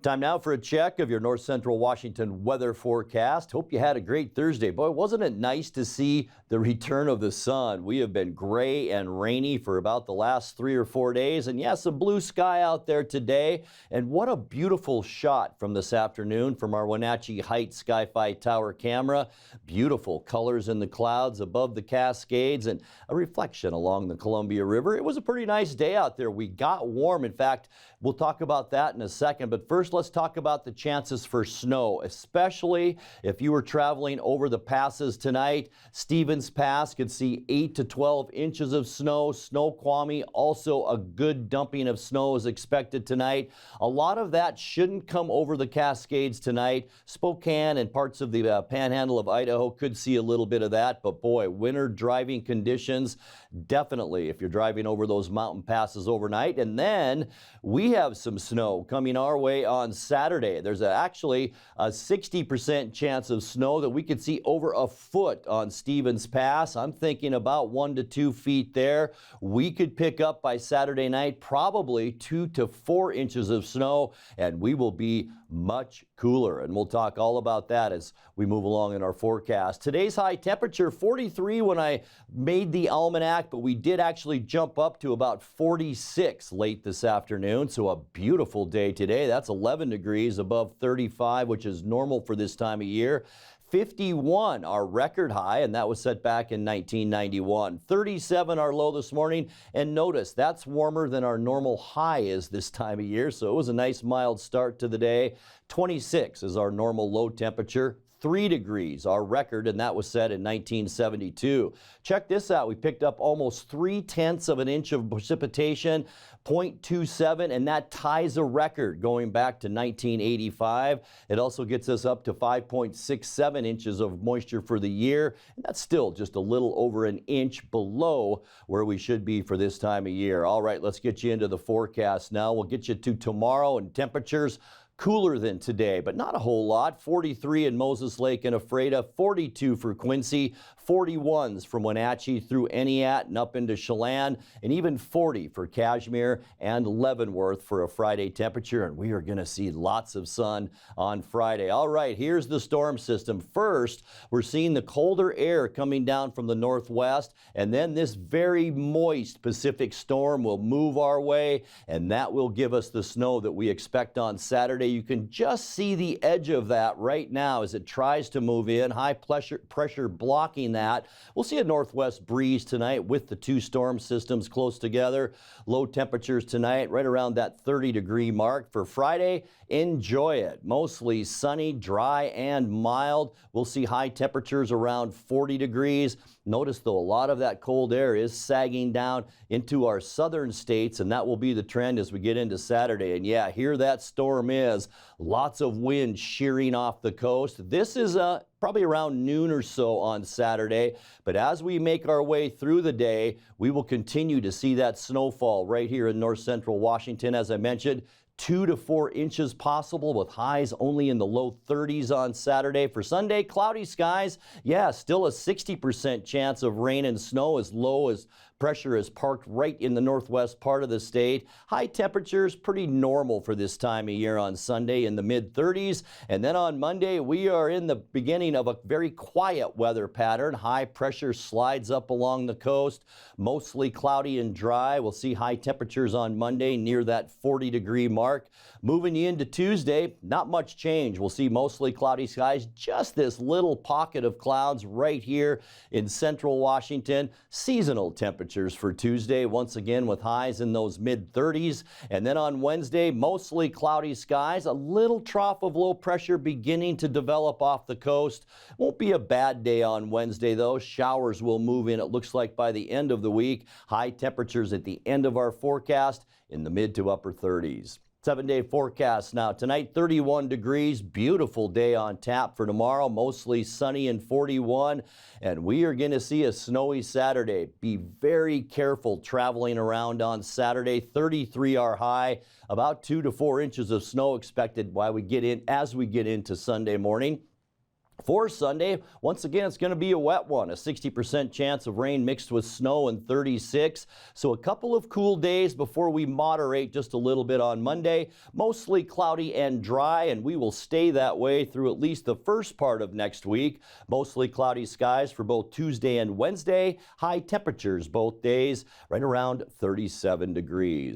Time now for a check of your north central Washington weather forecast. Hope you had a great Thursday. Boy, wasn't it nice to see the return of the sun? We have been gray and rainy for about the last 3 or 4 days. And yes, a blue sky out there today. And what a beautiful shot from this afternoon from our Wenatchee Heights Sky-Fi Tower camera. Beautiful colors in the clouds above the Cascades and a reflection along the Columbia River. It was a pretty nice day out there. We got warm. In fact, we'll talk about that in a second. But first, let's talk about the chances for snow, especially if you were traveling over the passes tonight. Stevens Pass could see 8 to 12 inches of snow. Snoqualmie, also a good dumping of snow is expected tonight. A lot of that shouldn't come over the Cascades tonight. Spokane and parts of the panhandle of Idaho could see a little bit of that, but boy, winter driving conditions, definitely if you're driving over those mountain passes overnight. And then we have some snow coming our way on Saturday. There's actually a 60% chance of snow that we could see over a foot on Stevens Pass. I'm thinking about 1 to 2 feet there. We could pick up by Saturday night probably 2 to 4 inches of snow, and we will be much cooler. And we'll talk all about that as we move along in our forecast. Today's high temperature 43 when I made the almanac, but we did actually jump up to about 46 late this afternoon. So a beautiful day today. That's 11 degrees above 35, which is normal for this time of year. 51 our record high, and that was set back in 1991. 37 our low this morning, and notice that's warmer than our normal high is this time of year, so it was a nice mild start to the day. 26 is our normal low temperature. 3 degrees, our record, and that was set in 1972. Check this out. We picked up almost 3/10 of an inch of precipitation, 0.27, and that ties a record going back to 1985. It also gets us up to 5.67 inches of moisture for the year, and that's still just a little over an inch below where we should be for this time of year. All right, let's get you into the forecast now. We'll get you to tomorrow and temperatures cooler than today, but not a whole lot. 43 in Moses Lake and Ephrata, 42 for Quincy, 41s from Wenatchee through Eniat and up into Chelan, and even 40 for Cashmere and Leavenworth for a Friday temperature. And we are going to see lots of sun on Friday. All right, here's the storm system. First, we're seeing the colder air coming down from the northwest, and then this very moist Pacific storm will move our way, and that will give us the snow that we expect on Saturday. You can just see the edge of that right now as it tries to move in. High pressure blocking that. We'll see a northwest breeze tonight with the two storm systems close together. Low temperatures tonight right around that 30-degree mark. For Friday, enjoy it. Mostly sunny, dry, and mild. We'll see high temperatures around 40 degrees. Notice, though, a lot of that cold air is sagging down into our southern states, and that will be the trend as we get into Saturday. And yeah, here that storm is. Lots of wind shearing off the coast. This is probably around noon or so on Saturday. But as we make our way through the day, we will continue to see that snowfall right here in north central Washington. As I mentioned, 2 to 4 inches possible with highs only in the low 30s on Saturday. For Sunday, cloudy skies. Yeah, still a 60% chance of rain and snow as low as pressure is parked right in the northwest part of the state. High temperatures pretty normal for this time of year on Sunday in the mid-30s. And then on Monday, we are in the beginning of a very quiet weather pattern. High pressure slides up along the coast, mostly cloudy and dry. We'll see high temperatures on Monday near that 40-degree mark. Moving you into Tuesday, not much change. We'll see mostly cloudy skies, just this little pocket of clouds right here in central Washington. Seasonal temperatures for Tuesday, once again with highs in those mid-30s. And then on Wednesday, mostly cloudy skies, a little trough of low pressure beginning to develop off the coast. Won't be a bad day on Wednesday, though. Showers will move in, it looks like, by the end of the week. High temperatures at the end of our forecast in the mid to upper 30s. 7-day forecast now. Tonight, 31 degrees. Beautiful day on tap for tomorrow. Mostly sunny and 41. And we are going to see a snowy Saturday. Be very careful traveling around on Saturday. 33 our high. About 2 to 4 inches of snow expected as we get into Sunday morning. For Sunday, once again, it's going to be a wet one, a 60% chance of rain mixed with snow and 36. So a couple of cool days before we moderate just a little bit on Monday. Mostly cloudy and dry, and we will stay that way through at least the first part of next week. Mostly cloudy skies for both Tuesday and Wednesday. High temperatures both days, right around 37 degrees.